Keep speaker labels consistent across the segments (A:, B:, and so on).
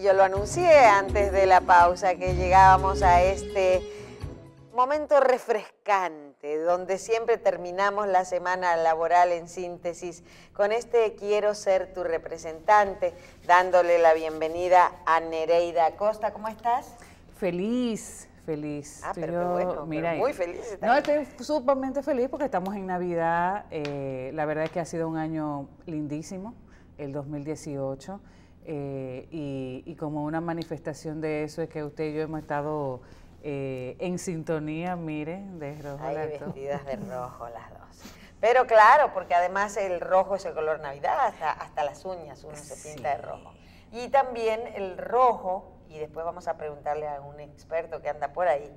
A: yo lo anuncié antes de la pausa, que llegábamos a este momento refrescante, donde siempre terminamos la semana laboral en síntesis con este Quiero ser tu representante, dándole la bienvenida a Nereida Acosta. ¿Cómo estás?
B: Feliz, feliz.
A: Pero qué bueno,
B: mira,
A: pero muy feliz.
B: No, estoy sumamente feliz porque estamos en Navidad. La verdad es que ha sido un año lindísimo, el 2018. Y como una manifestación de eso es que usted y yo hemos estado en sintonía, miren, de rojo.
A: Ahí vestidas de rojo las dos. Pero claro, porque además el rojo es el color Navidad, hasta las uñas uno se pinta de rojo. Y también el rojo, y después vamos a preguntarle a un experto que anda por ahí,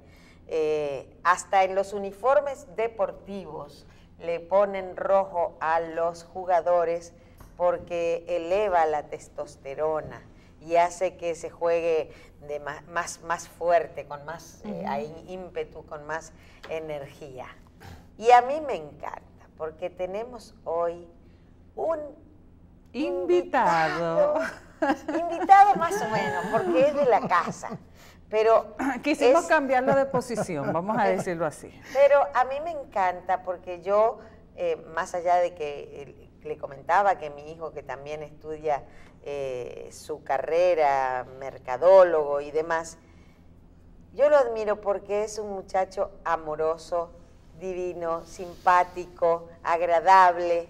A: hasta en los uniformes deportivos le ponen rojo a los jugadores porque eleva la testosterona y hace que se juegue de más fuerte, con más ímpetu, con más energía. Y a mí me encanta, porque tenemos hoy un invitado más o menos, porque es de la casa. Pero
B: quisimos cambiarlo de posición, vamos a decirlo así.
A: Pero a mí me encanta porque yo, más allá de que le comentaba que mi hijo, que también estudia su carrera, mercadólogo y demás, yo lo admiro porque es un muchacho amoroso, divino, simpático, agradable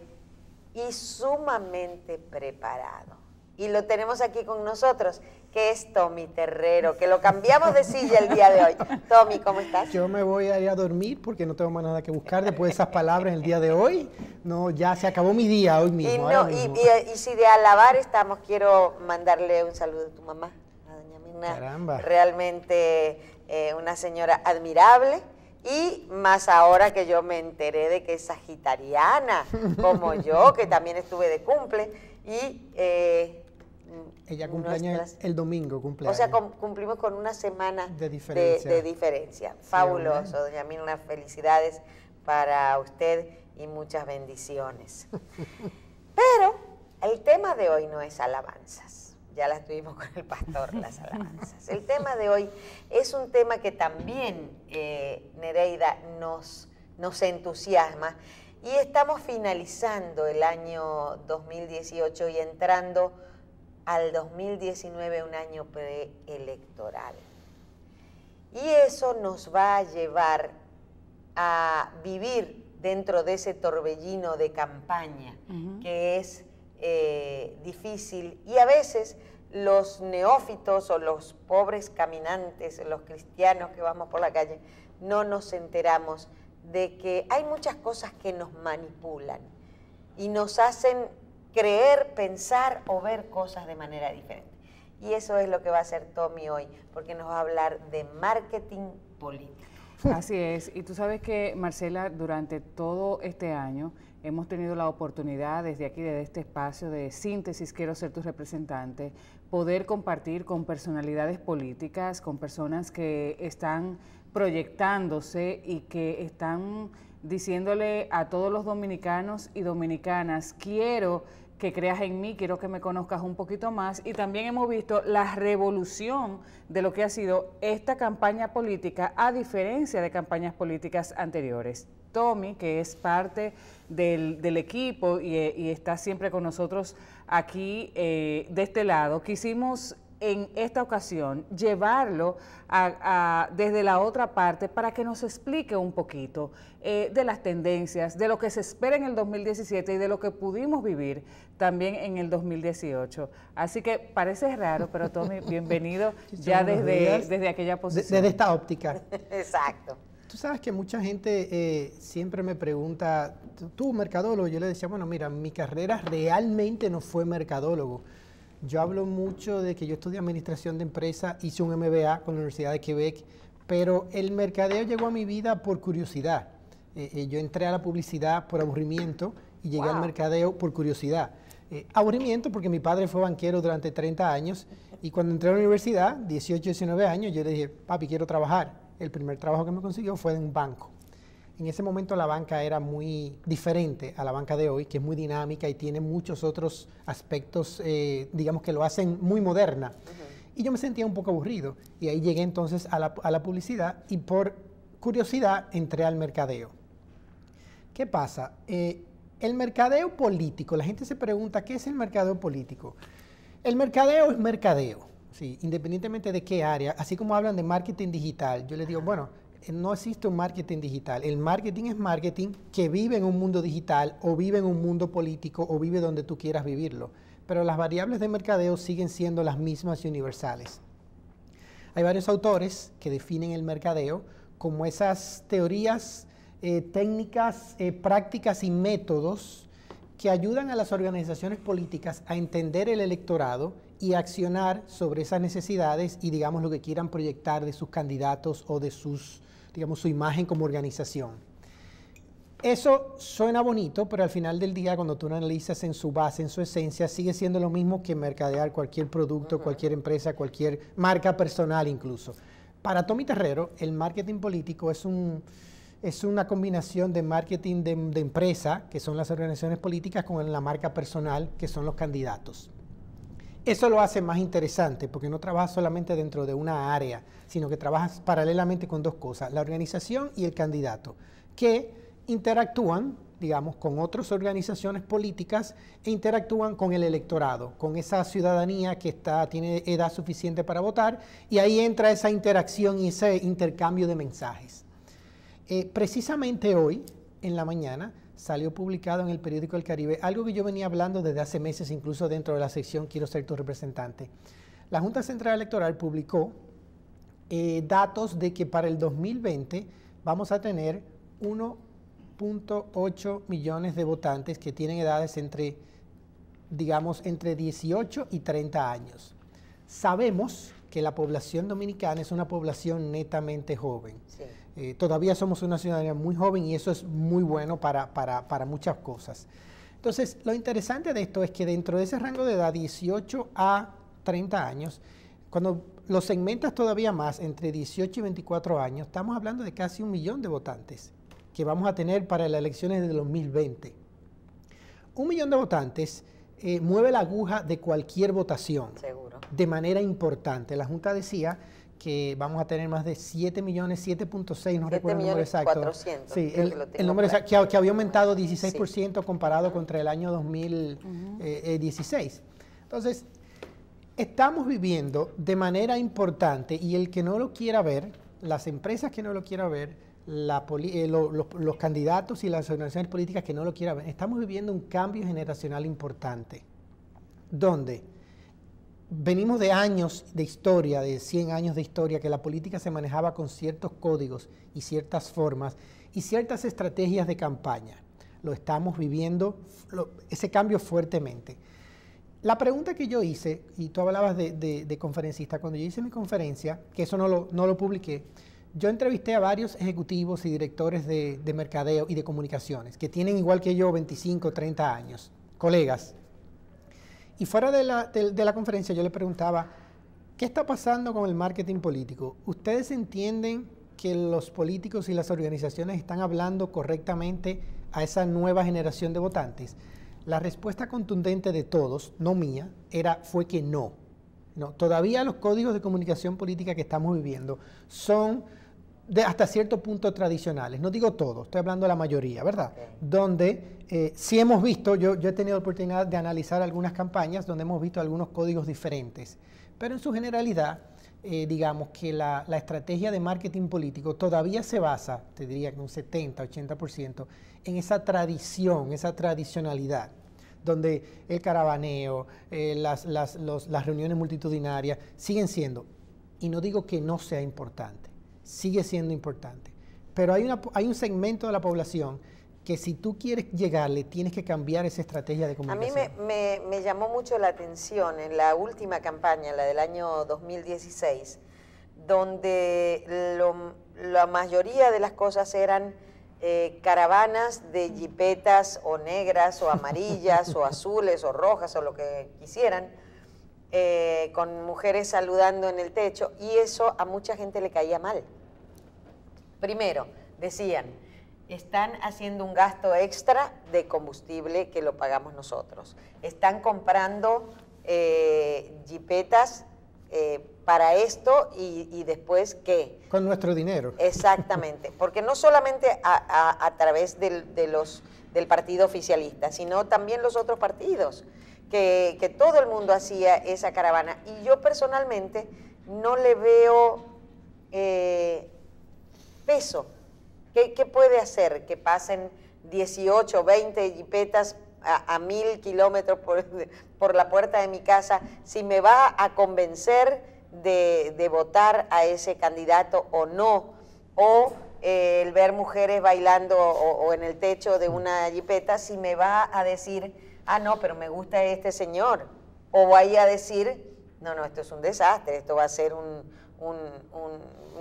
A: y sumamente preparado. Y lo tenemos aquí con nosotros, que es Tommy Terrero, que lo cambiamos de silla el día de hoy. Tommy, ¿cómo estás?
C: Yo me voy a ir a dormir porque no tengo más nada que buscar después de esas palabras el día de hoy. No, ya se acabó mi día hoy mismo.
A: Y si de alabar estamos, quiero mandarle un saludo a tu mamá, a doña Mirna.
C: Caramba.
A: Realmente una señora admirable. Y más ahora que yo me enteré de que es sagitariana, como yo, que también estuve de cumple. Y
C: ella cumpleaños el domingo, cumpleaños.
A: O sea, cumplimos con una semana
C: de diferencia.
A: Fabuloso, doña Mirna, felicidades para usted y muchas bendiciones. Pero el tema de hoy no es alabanzas. Ya las tuvimos con el pastor, las alabanzas. El tema de hoy es un tema que también, Nereida, nos entusiasma. Y estamos finalizando el año 2018 y entrando al 2019, un año preelectoral. Y eso nos va a llevar a vivir dentro de ese torbellino de campaña que es difícil, y a veces los neófitos o los pobres caminantes, los cristianos que vamos por la calle, no nos enteramos de que hay muchas cosas que nos manipulan y nos hacen creer, pensar o ver cosas de manera diferente. Y eso es lo que va a hacer Tommy hoy, porque nos va a hablar de marketing político.
B: Así es, y tú sabes que, Marcela, durante todo este año hemos tenido la oportunidad desde aquí, desde este espacio de síntesis, Quiero ser tu representante, poder compartir con personalidades políticas, con personas que están proyectándose y que están diciéndole a todos los dominicanos y dominicanas, quiero que creas en mí, quiero que me conozcas un poquito más. Y también hemos visto la revolución de lo que ha sido esta campaña política, a diferencia de campañas políticas anteriores. Tommy, que es parte del equipo y está siempre con nosotros aquí de este lado, quisimos en esta ocasión llevarlo desde la otra parte para que nos explique un poquito de las tendencias, de lo que se espera en el 2017 y de lo que pudimos vivir también en el 2018. Así que parece raro, pero Tommy, bienvenido ya desde aquella posición.
C: Desde esta óptica.
A: Exacto.
C: Tú sabes que mucha gente siempre me pregunta, ¿tú mercadólogo? Yo le decía, bueno, mira, mi carrera realmente no fue mercadólogo. Yo hablo mucho de que yo estudié administración de empresas, hice un MBA con la Universidad de Quebec, pero el mercadeo llegó a mi vida por curiosidad. Yo entré a la publicidad por aburrimiento y llegué al mercadeo por curiosidad. Aburrimiento porque mi padre fue banquero durante 30 años y cuando entré a la universidad, 18, 19 años, yo le dije, papi, quiero trabajar. El primer trabajo que me consiguió fue en un banco. En ese momento la banca era muy diferente a la banca de hoy, que es muy dinámica y tiene muchos otros aspectos, digamos, que lo hacen muy moderna. y yo me sentía un poco aburrido. Y ahí llegué entonces a la publicidad y por curiosidad entré al mercadeo. ¿Qué pasa? El mercadeo político, la gente se pregunta, ¿qué es el mercadeo político? El mercadeo es mercadeo, ¿sí? Independientemente de qué área, así como hablan de marketing digital, yo les digo, bueno, no existe un marketing digital. El marketing es marketing que vive en un mundo digital o vive en un mundo político o vive donde tú quieras vivirlo. Pero las variables de mercadeo siguen siendo las mismas y universales. Hay varios autores que definen el mercadeo como esas teorías, técnicas, prácticas y métodos que ayudan a las organizaciones políticas a entender el electorado y accionar sobre esas necesidades y, digamos, lo que quieran proyectar de sus candidatos o de sus, digamos, su imagen como organización. Eso suena bonito, pero al final del día, cuando tú lo analizas en su base, en su esencia, sigue siendo lo mismo que mercadear cualquier producto, cualquier empresa, cualquier marca personal incluso. Para Tommy Terrero, el marketing político es una combinación de marketing de empresa, que son las organizaciones políticas, con la marca personal, que son los candidatos. Eso lo hace más interesante, porque no trabajas solamente dentro de una área, sino que trabajas paralelamente con dos cosas, la organización y el candidato, que interactúan, digamos, con otras organizaciones políticas e interactúan con el electorado, con esa ciudadanía que tiene edad suficiente para votar, y ahí entra esa interacción y ese intercambio de mensajes. Precisamente hoy, en la mañana, salió publicado en el periódico El Caribe algo que yo venía hablando desde hace meses, incluso dentro de la sección Quiero ser tu representante. La Junta Central Electoral publicó datos de que para el 2020 vamos a tener 1.8 millones de votantes que tienen edades entre 18 y 30 años. Sabemos que la población dominicana es una población netamente joven. Sí. Todavía somos una ciudadanía muy joven y eso es muy bueno para muchas cosas. Entonces, lo interesante de esto es que dentro de ese rango de edad, 18 a 30 años, cuando lo segmentas todavía más, entre 18 y 24 años, estamos hablando de casi 1 millón de votantes que vamos a tener para las elecciones de 2020. 1 millón de votantes mueve la aguja de cualquier votación. Seguro. De manera importante. La Junta decía que vamos a tener más de 7 millones, 7.6, no recuerdo el número exacto. 400. Sí, el número exacto, que había aumentado 16% comparado contra el año 2016. Entonces, estamos viviendo de manera importante, y el que no lo quiera ver, las empresas que no lo quieran ver, los candidatos y las organizaciones políticas que no lo quieran ver, estamos viviendo un cambio generacional importante, donde venimos de años de historia, de 100 años de historia, que la política se manejaba con ciertos códigos y ciertas formas y ciertas estrategias de campaña. Lo estamos viviendo, ese cambio fuertemente. La pregunta que yo hice, y tú hablabas de conferencista, cuando yo hice mi conferencia, que eso no lo publiqué, yo entrevisté a varios ejecutivos y directores de mercadeo y de comunicaciones, que tienen igual que yo 25, 30 años, colegas. Y fuera de la conferencia yo le preguntaba, ¿qué está pasando con el marketing político? ¿Ustedes entienden que los políticos y las organizaciones están hablando correctamente a esa nueva generación de votantes? La respuesta contundente de todos, no mía, fue que no. No, todavía los códigos de comunicación política que estamos viviendo son hasta cierto punto tradicionales. No digo todos, estoy hablando de la mayoría, ¿verdad? Okay. Donde sí hemos visto, yo he tenido la oportunidad de analizar algunas campañas donde hemos visto algunos códigos diferentes, pero en su generalidad, digamos que la estrategia de marketing político todavía se basa, te diría que un 70, 80%, en esa tradición, esa tradicionalidad, donde el caravaneo, las reuniones multitudinarias siguen siendo, y no digo que no sea importante, sigue siendo importante, pero hay un segmento de la población que si tú quieres llegarle, tienes que cambiar esa estrategia de comunicación.
A: A mí me llamó mucho la atención en la última campaña, la del año 2016, donde la mayoría de las cosas eran caravanas de jipetas o negras o amarillas o azules o rojas o lo que quisieran, con mujeres saludando en el techo, y eso a mucha gente le caía mal. Primero, decían, están haciendo un gasto extra de combustible que lo pagamos nosotros. Están comprando jipetas para esto y después qué.
C: Con nuestro dinero.
A: Exactamente, porque no solamente a través del partido oficialista, sino también los otros partidos, que todo el mundo hacía esa caravana. Y yo personalmente no le veo peso. ¿Qué puede hacer? Que pasen 18, 20 jipetas a 1000 kilómetros por la puerta de mi casa, si me va a convencer de votar a ese candidato o no, o el ver mujeres bailando o en el techo de una jipeta, si me va a decir, ah, no, pero me gusta este señor, o vaya a decir, no, esto es un desastre, esto va a ser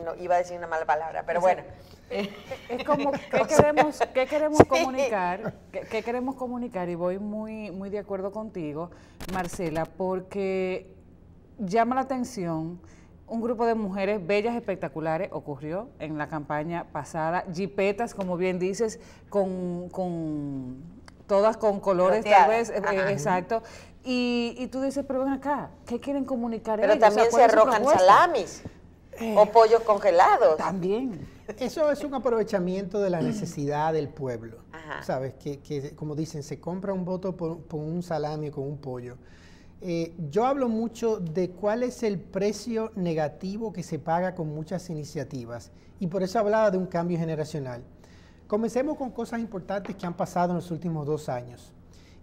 A: no, iba a decir una mala palabra, pero bueno.
B: Es como, ¿qué queremos comunicar? ¿Qué queremos comunicar? Y voy muy de acuerdo contigo, Marcela, porque llama la atención un grupo de mujeres bellas, espectaculares, ocurrió en la campaña pasada, jipetas, como bien dices, todas con colores, tal vez, exacto. Y tú dices, pero ven acá, ¿qué quieren comunicar ellos?
A: Pero también se arrojan salamis o pollos congelados.
B: También.
C: Eso es un aprovechamiento de la necesidad del pueblo. ¿Sabes? Que como dicen, se compra un voto por un salami o con un pollo. Yo hablo mucho de cuál es el precio negativo que se paga con muchas iniciativas. Y por eso hablaba de un cambio generacional. Comencemos con cosas importantes que han pasado en los últimos 2 años.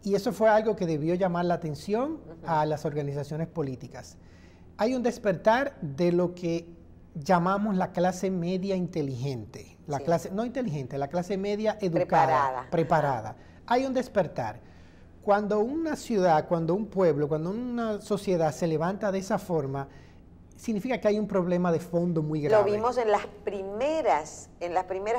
C: Y eso fue algo que debió llamar la atención a las organizaciones políticas. Hay un despertar de lo que llamamos la clase media inteligente. La clase, no inteligente, la clase media educada, preparada. Hay un despertar. Cuando una ciudad, cuando un pueblo, cuando una sociedad se levanta de esa forma, significa que hay un problema de fondo muy grave.
A: Lo vimos en las primeras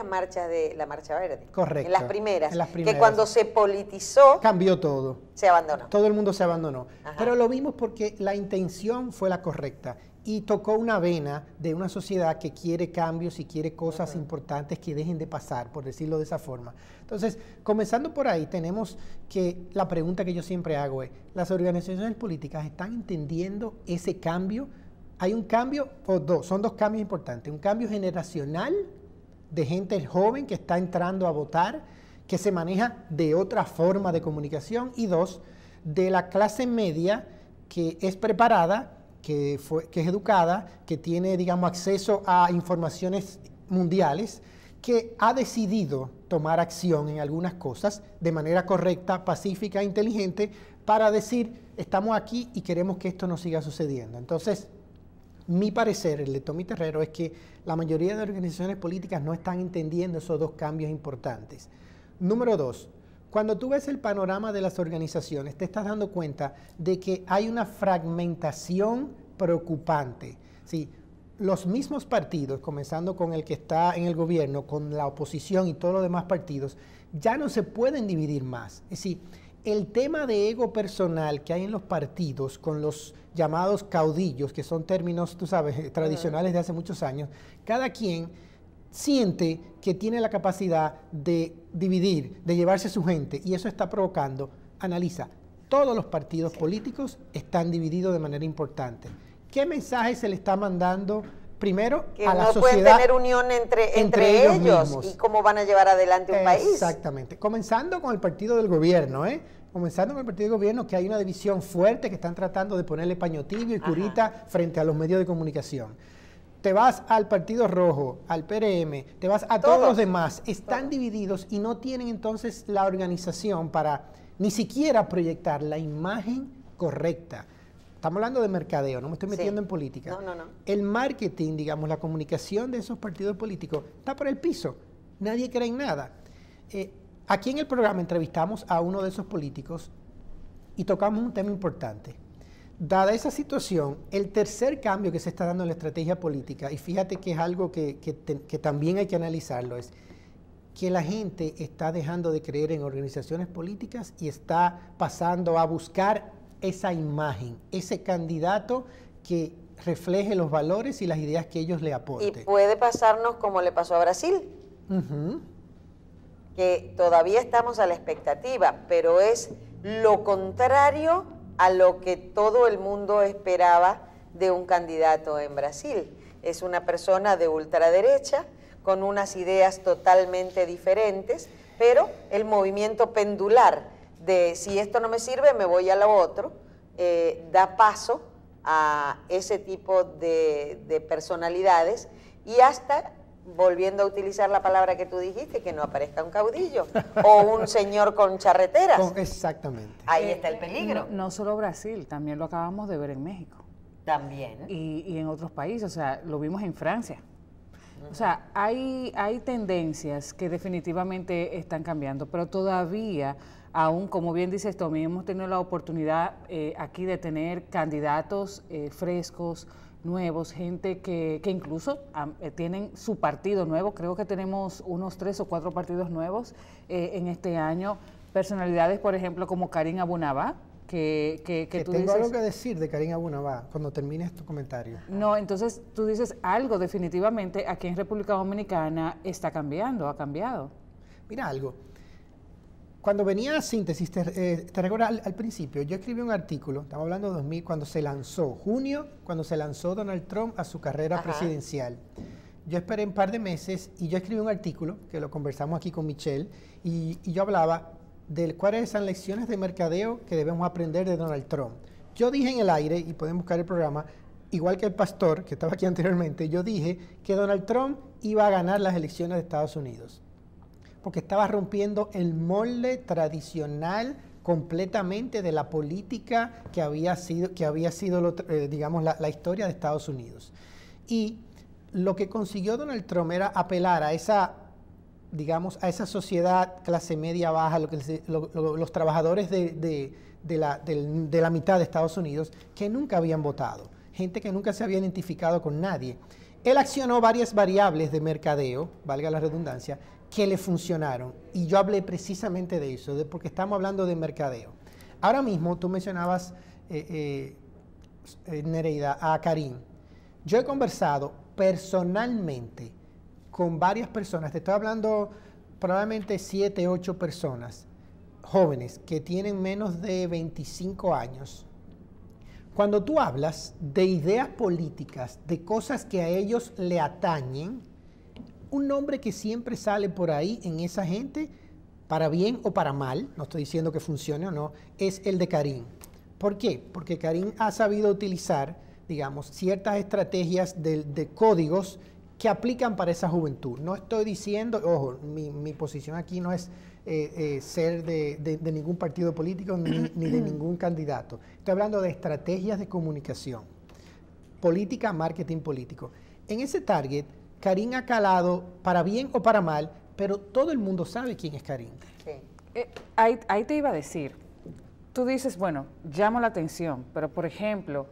A: marchas de la Marcha Verde.
C: Correcto.
A: En las primeras. Que cuando se politizó,
C: cambió todo.
A: Se abandonó.
C: Todo el mundo se abandonó. Pero lo vimos porque la intención fue la correcta y tocó una vena de una sociedad que quiere cambios y quiere cosas importantes que dejen de pasar, por decirlo de esa forma. Entonces, comenzando por ahí, tenemos que la pregunta que yo siempre hago es, ¿las organizaciones políticas están entendiendo ese cambio? Hay un cambio, son 2 cambios importantes. Un cambio generacional de gente joven que está entrando a votar, que se maneja de otra forma de comunicación. Y 2, de la clase media que es preparada, que es educada, que tiene, digamos, acceso a informaciones mundiales, que ha decidido tomar acción en algunas cosas de manera correcta, pacífica, inteligente, para decir, estamos aquí y queremos que esto no siga sucediendo. Entonces, mi parecer, el de Tommy Terrero, es que la mayoría de organizaciones políticas no están entendiendo esos 2 cambios importantes. Número 2, cuando tú ves el panorama de las organizaciones, te estás dando cuenta de que hay una fragmentación preocupante. ¿Sí? Los mismos partidos, comenzando con el que está en el gobierno, con la oposición y todos los demás partidos, ya no se pueden dividir más. Es decir, el tema de ego personal que hay en los partidos con los llamados caudillos, que son términos, tú sabes, tradicionales de hace muchos años, cada quien siente que tiene la capacidad de dividir, de llevarse a su gente, y eso está provocando, analiza, todos los partidos políticos están divididos de manera importante. ¿Qué mensaje se le está mandando primero
A: que
C: a la
A: no
C: sociedad?
A: Pueden tener unión entre ellos
C: mismos.
A: Y cómo van a llevar adelante un país.
C: Exactamente. Comenzando con el partido del gobierno, Comenzando con el partido del gobierno, que hay una división fuerte, que están tratando de ponerle paño tibio y curita frente a los medios de comunicación. Te vas al Partido Rojo, al PRM, te vas a todos los demás, están divididos y no tienen entonces la organización para ni siquiera proyectar la imagen correcta. Estamos hablando de mercadeo, no me estoy metiendo en política.
A: No.
C: El marketing, digamos, la comunicación de esos partidos políticos está por el piso. Nadie cree en nada. Aquí en el programa entrevistamos a uno de esos políticos y tocamos un tema importante. Dada esa situación, el tercer cambio que se está dando en la estrategia política, y fíjate que es algo que también hay que analizarlo, es que la gente está dejando de creer en organizaciones políticas y está pasando a buscar esa imagen, ese candidato que refleje los valores y las ideas que ellos le aporten.
A: Y puede pasarnos como le pasó a Brasil, que todavía estamos a la expectativa, pero es lo contrario a lo que todo el mundo esperaba de un candidato en Brasil. Es una persona de ultraderecha, con unas ideas totalmente diferentes, pero el movimiento pendular de si esto no me sirve, me voy a lo otro, da paso a ese tipo de personalidades y hasta, volviendo a utilizar la palabra que tú dijiste, que no aparezca un caudillo o un señor con charreteras.
C: Exactamente.
A: Ahí está el peligro.
B: No solo Brasil, también lo acabamos de ver en México.
A: También.
B: Y en otros países, o sea, lo vimos en Francia. O sea, hay tendencias que definitivamente están cambiando, pero todavía, aún, como bien dices Tommy, hemos tenido la oportunidad aquí de tener candidatos frescos, nuevos, gente que incluso tienen su partido nuevo. Creo que tenemos unos 3 o 4 partidos nuevos en este año. Personalidades, por ejemplo, como Karim Abunabá, que tú
C: tengo
B: dices,
C: algo que decir de Karim Abunabá cuando termines tu comentario.
B: No, entonces tú dices algo definitivamente aquí en República Dominicana está cambiando, ha cambiado.
C: Mira algo. Cuando venía a Síntesis, te recuerdas al principio, yo escribí un artículo, estamos hablando de 2000, cuando se lanzó, junio, cuando se lanzó Donald Trump a su carrera presidencial. Yo esperé un par de meses y yo escribí un artículo, que lo conversamos aquí con Michelle, y yo hablaba de cuáles son las lecciones de mercadeo que debemos aprender de Donald Trump. Yo dije en el aire, y pueden buscar el programa, igual que el pastor, que estaba aquí anteriormente, yo dije que Donald Trump iba a ganar las elecciones de Estados Unidos, porque estaba rompiendo el molde tradicional completamente de la política que había sido digamos, la historia de Estados Unidos. Y lo que consiguió Donald Trump era apelar a esa, digamos, a esa sociedad clase media baja, los trabajadores de la mitad de Estados Unidos que nunca habían votado, gente que nunca se había identificado con nadie. Él accionó varias variables de mercadeo, valga la redundancia, que le funcionaron. Y yo hablé precisamente de eso, porque estamos hablando de mercadeo. Ahora mismo, tú mencionabas, Nereida, a Karim. Yo he conversado personalmente con varias personas, te estoy hablando probablemente 7, 8 personas, jóvenes, que tienen menos de 25 años. Cuando tú hablas de ideas políticas, de cosas que a ellos le atañen, un nombre que siempre sale por ahí en esa gente, para bien o para mal, no estoy diciendo que funcione o no, es el de Karim. ¿Por qué? Porque Karim ha sabido utilizar, digamos, ciertas estrategias de códigos que aplican para esa juventud. No estoy diciendo, ojo, mi posición aquí no es ser de ningún partido político ni de ningún candidato. Estoy hablando de estrategias de comunicación, política, marketing político. En ese target, Karim ha calado para bien o para mal, pero todo el mundo sabe quién es Karim.
B: Sí. Ahí te iba a decir, tú dices, bueno, llamo la atención, pero por ejemplo,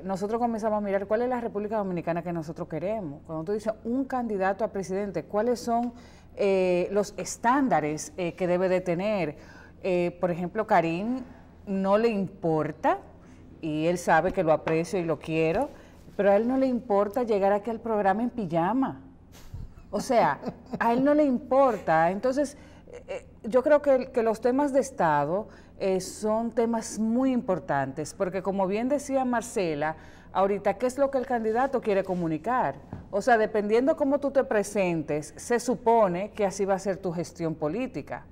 B: nosotros comenzamos a mirar cuál es la República Dominicana que nosotros queremos. Cuando tú dices un candidato a presidente, ¿cuáles son los estándares que debe de tener? Por ejemplo, Karim no le importa, y él sabe que lo aprecio y lo quiero, pero a él no le importa llegar aquí al programa en pijama. O sea, a él no le importa. Entonces, yo creo que los temas de Estado son temas muy importantes, porque como bien decía Marcela, ahorita, ¿qué es lo que el candidato quiere comunicar? O sea, dependiendo cómo tú te presentes, se supone que así va a ser tu gestión política.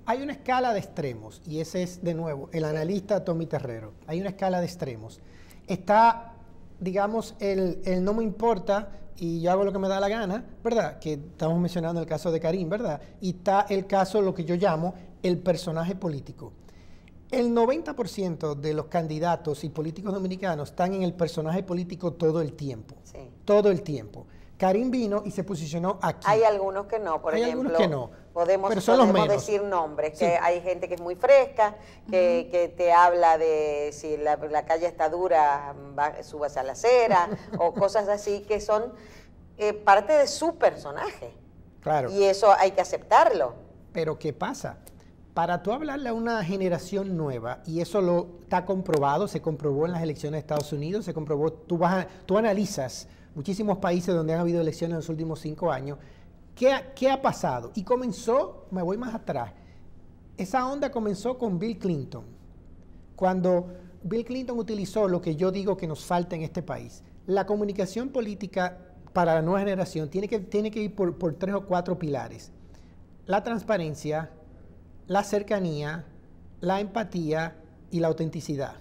C: Hay una escala de extremos, y ese es, de nuevo, el analista Tommy Terrero. Hay una escala de extremos. Está, digamos, el no me importa y yo hago lo que me da la gana, ¿verdad? Que estamos mencionando el caso de Karim, ¿verdad? Y está el caso, lo que yo llamo, el personaje político. El 90% de los candidatos y políticos dominicanos están en el personaje político todo el tiempo. Sí. Todo el tiempo. Karim vino y se posicionó aquí.
A: Hay algunos que no, por ejemplo.
C: Algunos que no.
A: Podemos decir nombres, que
C: sí.
A: Hay gente que es muy fresca, que te habla de si la calle está dura, subas a la acera, o cosas así que son parte de su personaje.
C: Claro.
A: Y eso hay que aceptarlo.
C: Pero ¿qué pasa? Para tú hablarle a una generación nueva, y eso está comprobado, se comprobó en las elecciones de Estados Unidos, se comprobó, tú analizas muchísimos países donde han habido elecciones en los últimos 5 años, ¿qué ha pasado? Y comenzó, me voy más atrás, esa onda comenzó con Bill Clinton, cuando Bill Clinton utilizó lo que yo digo que nos falta en este país. La comunicación política para la nueva generación tiene que ir por 3 o 4 pilares. La transparencia, la cercanía, la empatía y la autenticidad.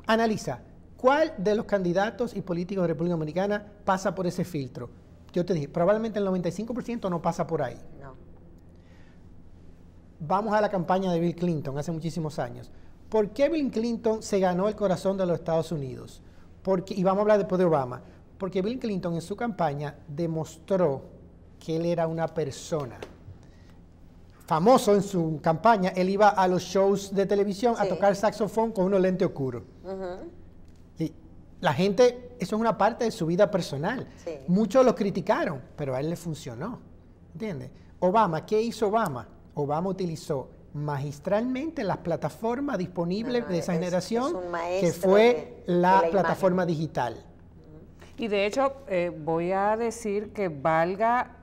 C: Analiza, ¿cuál de los candidatos y políticos de República Dominicana pasa por ese filtro? Yo te dije, probablemente el 95% no pasa por ahí.
A: No.
C: Vamos a la campaña de Bill Clinton hace muchísimos años. ¿Por qué Bill Clinton se ganó el corazón de los Estados Unidos? Y vamos a hablar después de Obama. Porque Bill Clinton en su campaña demostró que él era una persona. Famoso en su campaña, él iba a los shows de televisión a tocar saxofón con unos lentes oscuros. Y la gente, eso es una parte de su vida personal.
A: Sí.
C: Muchos lo criticaron, pero a él le funcionó. ¿Entiendes? Obama, ¿qué hizo Obama? Obama utilizó magistralmente las plataformas disponibles de esa generación, que fue la plataforma digital.
B: Y de hecho, voy a decir que valga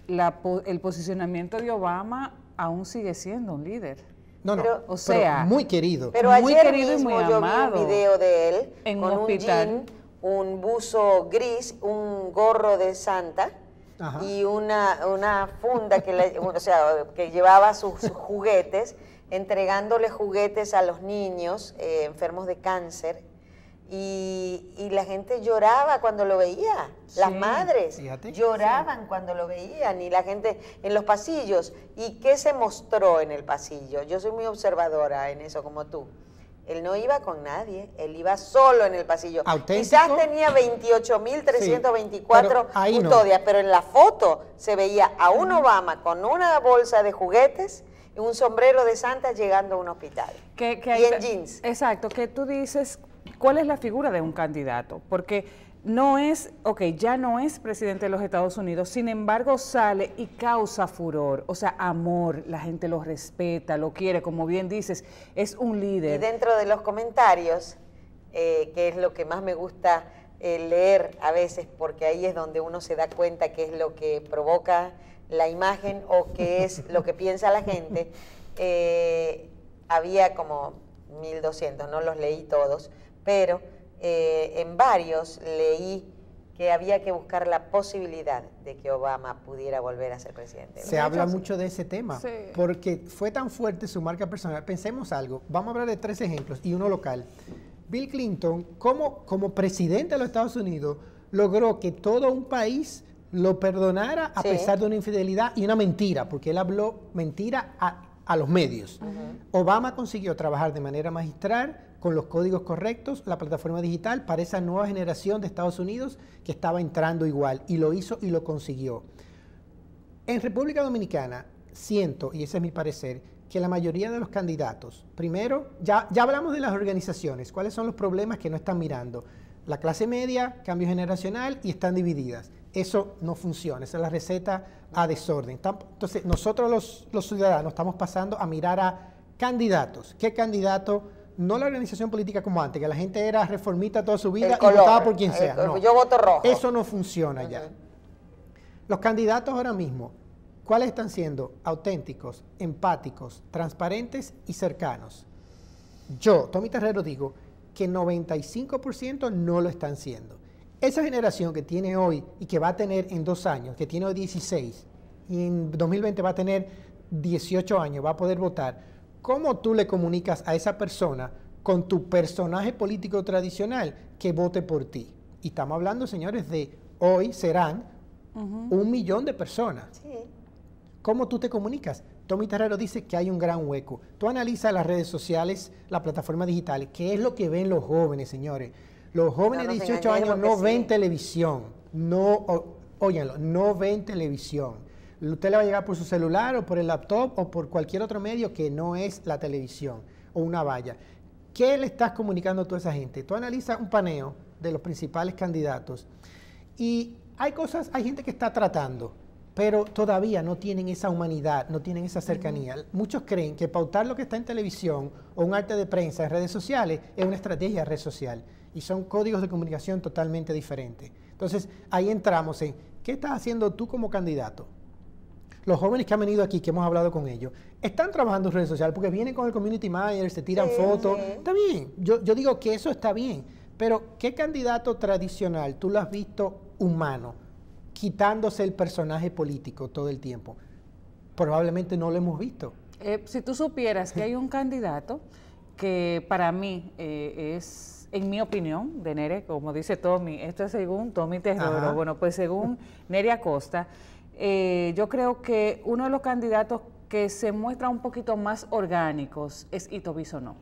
B: el posicionamiento de Obama, aún sigue siendo un líder.
C: No,
A: pero,
B: o sea,
C: pero muy querido.
A: Pero
B: muy
A: ayer
B: querido
A: mismo
B: y muy
A: yo
B: amado,
A: vi un video de él
B: en
A: con
B: un hospital,
A: un jean, un buzo gris, un gorro de Santa. Ajá. Y una funda que llevaba sus juguetes, entregándole juguetes a los niños enfermos de cáncer. Y la gente lloraba cuando lo veía, las madres lloraban cuando lo veían, y la gente en los pasillos. ¿Y qué se mostró en el pasillo? Yo soy muy observadora en eso, como tú. Él no iba con nadie, él iba solo en el pasillo.
C: ¿Auténtico?
A: Quizás tenía 28.324 custodias, pero en la foto se veía a un Obama con una bolsa de juguetes y un sombrero de Santa llegando a un hospital. Y en jeans.
B: Exacto, que tú dices, ¿cuál es la figura de un candidato? Porque no es, ya no es presidente de los Estados Unidos, sin embargo sale y causa furor, o sea, amor, la gente lo respeta, lo quiere, como bien dices, es un líder.
A: Y dentro de los comentarios, que es lo que más me gusta leer a veces, porque ahí es donde uno se da cuenta qué es lo que provoca la imagen o qué es lo que piensa la gente, había como 1.200, no los leí todos, pero en varios leí que había que buscar la posibilidad de que Obama pudiera volver a ser presidente.
C: Se habla mucho de ese tema, porque fue tan fuerte su marca personal. Pensemos algo, vamos a hablar de 3 ejemplos y uno local. Bill Clinton, como presidente de los Estados Unidos, logró que todo un país lo perdonara a pesar de una infidelidad y una mentira, porque él habló mentira a los medios. Obama consiguió trabajar de manera magistral, con los códigos correctos, la plataforma digital para esa nueva generación de Estados Unidos que estaba entrando igual, y lo hizo y lo consiguió. En República Dominicana siento, y ese es mi parecer, que la mayoría de los candidatos, primero, ya hablamos de las organizaciones, cuáles son los problemas que no están mirando. La clase media, cambio generacional, y están divididas. Eso no funciona, esa es la receta a desorden. Entonces, nosotros los ciudadanos estamos pasando a mirar a candidatos. ¿Qué candidato? No la organización política como antes, que la gente era reformista toda su vida y votaba por quien sea. No.
A: Yo voto rojo.
C: Eso no funciona ya. Los candidatos ahora mismo, ¿cuáles están siendo? Auténticos, empáticos, transparentes y cercanos. Yo, Tommy Terrero, digo que 95% no lo están siendo. Esa generación que tiene hoy y que va a tener en 2 años, que tiene hoy 16 y en 2020 va a tener 18 años, va a poder votar. ¿Cómo tú le comunicas a esa persona con tu personaje político tradicional que vote por ti? Y estamos hablando, señores, de hoy serán 1 millón de personas. Sí. ¿Cómo tú te comunicas? Tommy Terrero dice que hay un gran hueco. Tú analizas las redes sociales, las plataformas digitales, ¿qué es lo que ven los jóvenes, señores? Los jóvenes de 18 años no ven televisión, óiganlo, no ven televisión. Usted le va a llegar por su celular o por el laptop o por cualquier otro medio que no es la televisión o una valla. ¿Qué le estás comunicando tú a esa gente? Tú analizas un paneo de los principales candidatos y hay gente que está tratando, pero todavía no tienen esa humanidad, no tienen esa cercanía. Muchos creen que pautar lo que está en televisión o un arte de prensa en redes sociales es una estrategia de red social y son códigos de comunicación totalmente diferentes. Entonces, ahí entramos en, ¿qué estás haciendo tú como candidato? los jóvenes que han venido aquí, que hemos hablado con ellos, están trabajando en redes sociales porque vienen con el community manager, se tiran fotos. Está bien, yo digo que eso está bien, pero ¿qué candidato tradicional tú lo has visto humano, quitándose el personaje político todo el tiempo? Probablemente no lo hemos visto.
B: Si tú supieras que hay un candidato que para mí es, en mi opinión, de Nere, como dice Tommy, esto es según Tommy Terroro, bueno, pues según Nere Acosta, yo creo que uno de los candidatos que se muestra un poquito más orgánicos es Ito Bisonó.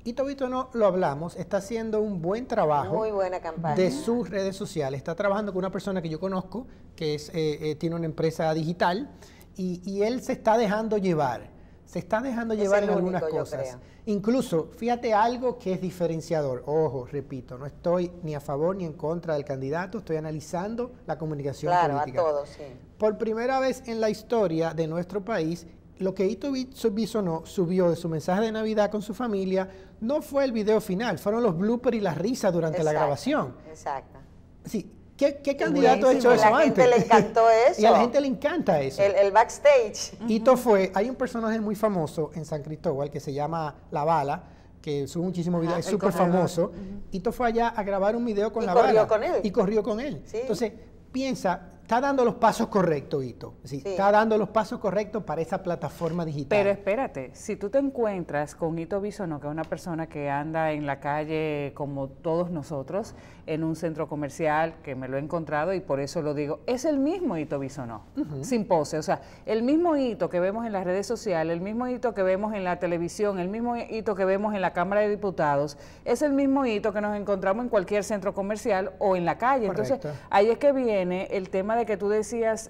C: Ito Bisonó, lo hablamos, está haciendo un buen trabajo.
A: Muy buena campaña.
C: De sus redes sociales. Está trabajando con una persona que yo conozco, que es, tiene una empresa digital, y él se está dejando llevar. Se está dejando llevar en algunas cosas. Incluso, fíjate algo que es diferenciador. Ojo, repito, no estoy ni a favor ni en contra del candidato, estoy analizando la comunicación política.
A: Claro, a todos, sí.
C: Por primera vez en la historia de nuestro país, lo que Ito Bisonó subió de su mensaje de Navidad con su familia no fue el video final, fueron los bloopers y las risas durante la grabación.
A: Exacto.
C: Sí. ¿Qué candidato ha hecho eso antes?
A: A la gente le encantó eso.
C: Y a la gente le encanta eso.
A: El backstage.
C: Ito fue, hay un personaje muy famoso en San Cristóbal que se llama La Bala, que sube muchísimos videos, es súper famoso. Ito fue allá a grabar un video con La Bala.
A: Y corrió con él.
C: Y corrió con él.
A: Sí.
C: Entonces, piensa, está dando los pasos correctos, Ito. Sí, está dando los pasos correctos para esa plataforma digital.
B: Pero espérate, si tú te encuentras con Ito Bisonó, que es una persona que anda en la calle como todos nosotros, en un centro comercial, que me lo he encontrado y por eso lo digo, es el mismo Ito Bisonó, sin pose. O sea, el mismo Ito que vemos en las redes sociales, el mismo Ito que vemos en la televisión, el mismo Ito que vemos en la Cámara de Diputados, es el mismo Ito que nos encontramos en cualquier centro comercial o en la calle.
C: Correcto.
B: Entonces, ahí es que viene el tema de que tú decías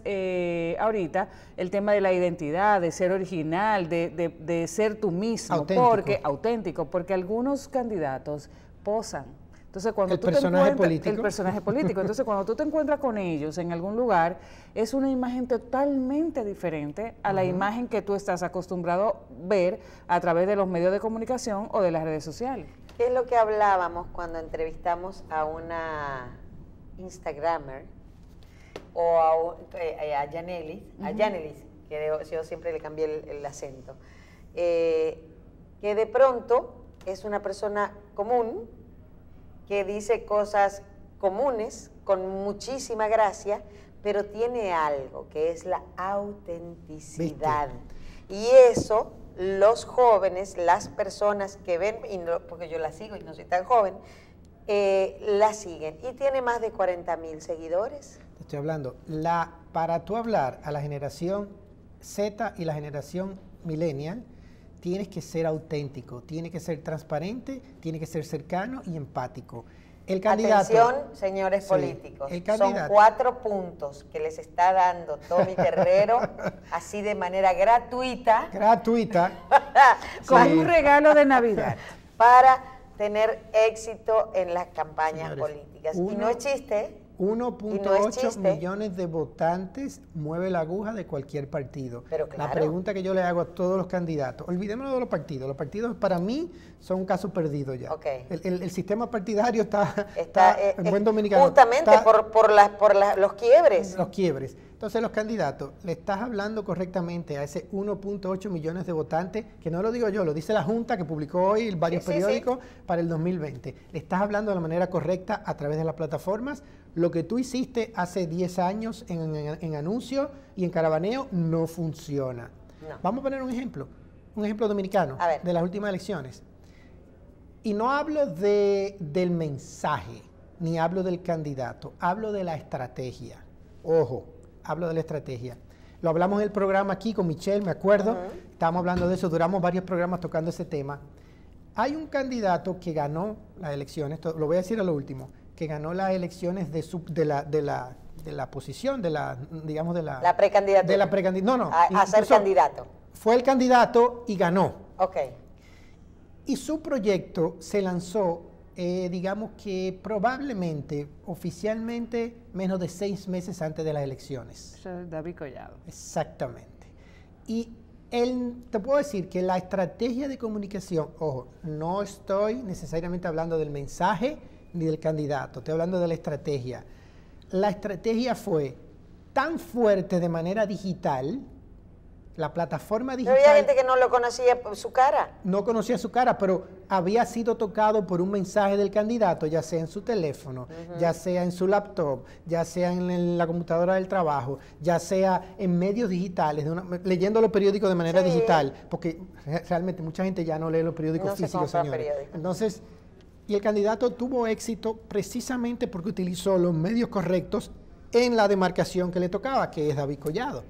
B: ahorita, el tema de la identidad, de ser original, de ser tú mismo, auténtico, porque algunos candidatos posan. Entonces, cuando
C: el personaje
B: político. Entonces, cuando tú te encuentras con ellos en algún lugar, es una imagen totalmente diferente a la imagen que tú estás acostumbrado a ver a través de los medios de comunicación o de las redes sociales.
A: ¿Qué es lo que hablábamos cuando entrevistamos a una Instagrammer o a Yanelis, que yo siempre le cambié el acento, que de pronto es una persona común, que dice cosas comunes, con muchísima gracia, pero tiene algo, que es la autenticidad. ¿Viste? Y eso, los jóvenes, las personas que ven, y no, porque yo la sigo y no soy tan joven, la siguen. Y tiene más de 40,000 seguidores.
C: Te estoy hablando. Para tú hablar a la generación Z y la generación millennial, tienes que ser auténtico, tiene que ser transparente, tiene que ser cercano y empático. El candidato,
A: atención, señores políticos, son 4 puntos que les está dando Tommy Terrero, así de manera gratuita.
B: Con un regalo de Navidad.
A: Para tener éxito en las campañas políticas. Y no es chiste.
C: 1.8 millones de votantes mueve la aguja de cualquier partido.
A: Pero claro.
C: La pregunta que yo le hago a todos los candidatos, olvidémonos de los partidos. Los partidos para mí son un caso perdido ya.
A: Okay.
C: El sistema partidario está en buen dominicano.
A: Justamente por los quiebres.
C: Los quiebres. Entonces los candidatos, le estás hablando correctamente a ese 1.8 millones de votantes, que no lo digo yo, lo dice la Junta que publicó hoy en varios periódicos para el 2020. Le estás hablando de la manera correcta a través de las plataformas. Lo que tú hiciste hace 10 años en anuncio y en caravaneo no funciona.
A: No.
C: Vamos a poner un ejemplo dominicano de las últimas elecciones. Y no hablo del mensaje, ni hablo del candidato, hablo de la estrategia. Ojo, hablo de la estrategia. Lo hablamos en el programa aquí con Michelle, me acuerdo. Estábamos hablando de eso, duramos varios programas tocando ese tema. Hay un candidato que ganó las elecciones, lo voy a decir a lo último, que ganó las elecciones de la posición, digamos de la...
A: La precandidatura.
C: De la precandidatura.
A: A ser candidato.
C: Fue el candidato y ganó.
A: Ok.
C: Y su proyecto se lanzó, digamos que probablemente, oficialmente, menos de 6 meses antes de las elecciones.
B: David Collado.
C: Exactamente. Y te puedo decir que la estrategia de comunicación, ojo, no estoy necesariamente hablando del mensaje ni del candidato, estoy hablando de la estrategia. La estrategia fue tan fuerte de manera digital La plataforma
A: Pero
C: digital...
A: había gente que no lo conocía por su cara.
C: No conocía su cara, pero había sido tocado por un mensaje del candidato, ya sea en su teléfono, ya sea en su laptop, ya sea en la computadora del trabajo, ya sea en medios digitales, leyendo los periódicos de manera digital, porque realmente mucha gente ya no lee los periódicos físicos, señores. Entonces, y el candidato tuvo éxito precisamente porque utilizó los medios correctos en la demarcación que le tocaba, que es David Collado.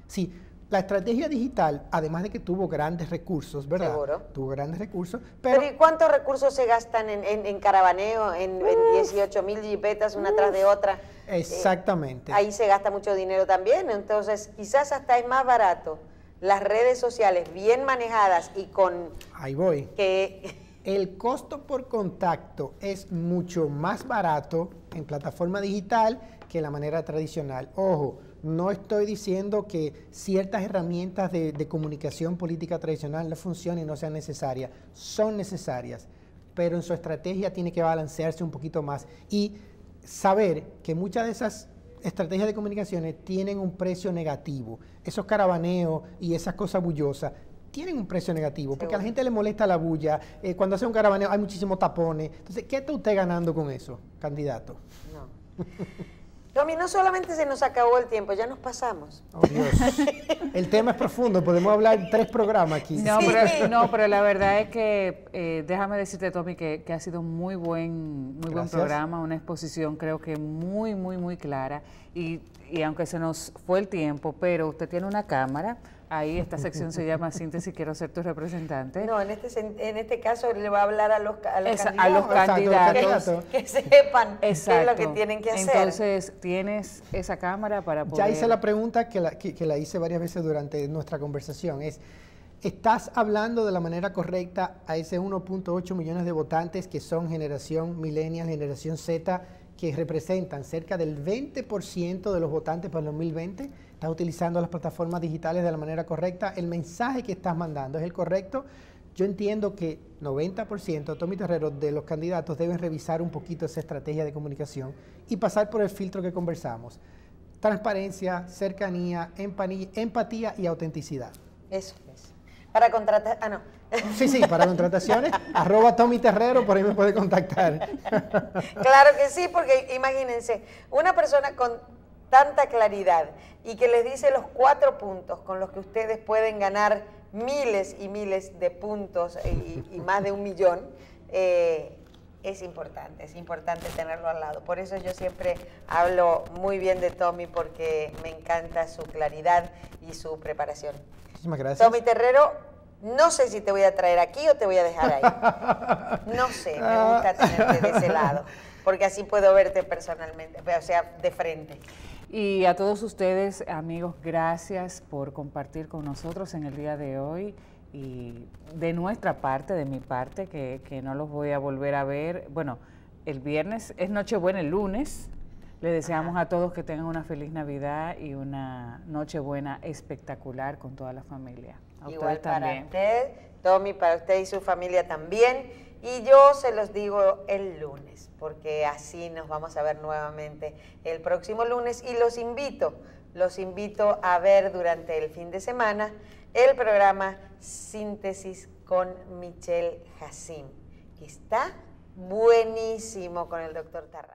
C: Sí, la estrategia digital, además de que tuvo grandes recursos, ¿verdad?
A: Seguro.
C: Tuvo grandes recursos,
A: Pero ¿y cuántos recursos se gastan en caravaneo, en 18.000 jipetas una tras de otra?
C: Exactamente.
A: Ahí se gasta mucho dinero también, entonces quizás hasta es más barato las redes sociales bien manejadas y con...
C: Ahí voy.
A: Que
C: el costo por contacto es mucho más barato en plataforma digital que en la manera tradicional. Ojo, no estoy diciendo que ciertas herramientas de comunicación política tradicional no funcionen y no sean necesarias. Son necesarias, pero en su estrategia tiene que balancearse un poquito más y saber que muchas de esas estrategias de comunicaciones tienen un precio negativo. Esos caravaneos y esas cosas bullosas tienen un precio negativo, porque a la gente le molesta la bulla. Cuando hace un caravaneo hay muchísimos tapones. Entonces, ¿qué está usted ganando con eso, candidato?
A: no. Tommy, no solamente se nos acabó el tiempo, ya nos pasamos.
C: Oh, Dios. El tema es profundo, podemos hablar 3 programas aquí.
B: No, pero la verdad es que, déjame decirte, Tommy, que ha sido muy buen programa, una exposición creo que muy clara. Y aunque se nos fue el tiempo, pero usted tiene una cámara. Ahí esta sección se llama Síntesis, quiero ser tu representante.
A: No, en este caso le va a hablar a los candidatos.
B: A los candidatos.
A: Que sepan qué es lo que
B: Exacto.
A: tienen que hacer.
B: Entonces, tienes esa cámara para poder...
C: Ya hice la pregunta que la hice varias veces durante nuestra conversación. ¿Estás hablando de la manera correcta a ese 1.8 millones de votantes que son generación millennial, generación Z, que representan cerca del 20% de los votantes para el 2020? ¿Estás utilizando las plataformas digitales de la manera correcta? ¿El mensaje que estás mandando es el correcto? Yo entiendo que 90%, Tommy Terrero, de los candidatos deben revisar un poquito esa estrategia de comunicación y pasar por el filtro que conversamos. Transparencia, cercanía, empatía y autenticidad.
A: Eso es. Para contratar... no.
C: Sí, para contrataciones, @Tommy Terrero, por ahí me puede contactar.
A: Claro que sí, porque imagínense, una persona con tanta claridad y que les dice los 4 puntos con los que ustedes pueden ganar miles y miles de puntos y más de 1 millón, es importante tenerlo al lado. Por eso yo siempre hablo muy bien de Tommy, porque me encanta su claridad y su preparación.
C: Muchísimas gracias.
A: Tommy Terrero, no sé si te voy a traer aquí o te voy a dejar ahí. No sé, me gusta tenerte de ese lado, porque así puedo verte personalmente, o sea, de frente.
B: Y a todos ustedes, amigos, gracias por compartir con nosotros en el día de hoy. Y de nuestra parte, de mi parte, que no los voy a volver a ver. Bueno, el viernes es Nochebuena, el lunes. Les deseamos a todos que tengan una feliz Navidad y una Nochebuena espectacular con toda la familia. A
A: Igual
B: ustedes
A: para
B: también.
A: usted, Tommy, para usted y su familia también. Y yo se los digo el lunes, porque así nos vamos a ver nuevamente el próximo lunes. Y los invito a ver durante el fin de semana el programa Síntesis con Michelle Hasim, que está buenísimo con el doctor Tarra.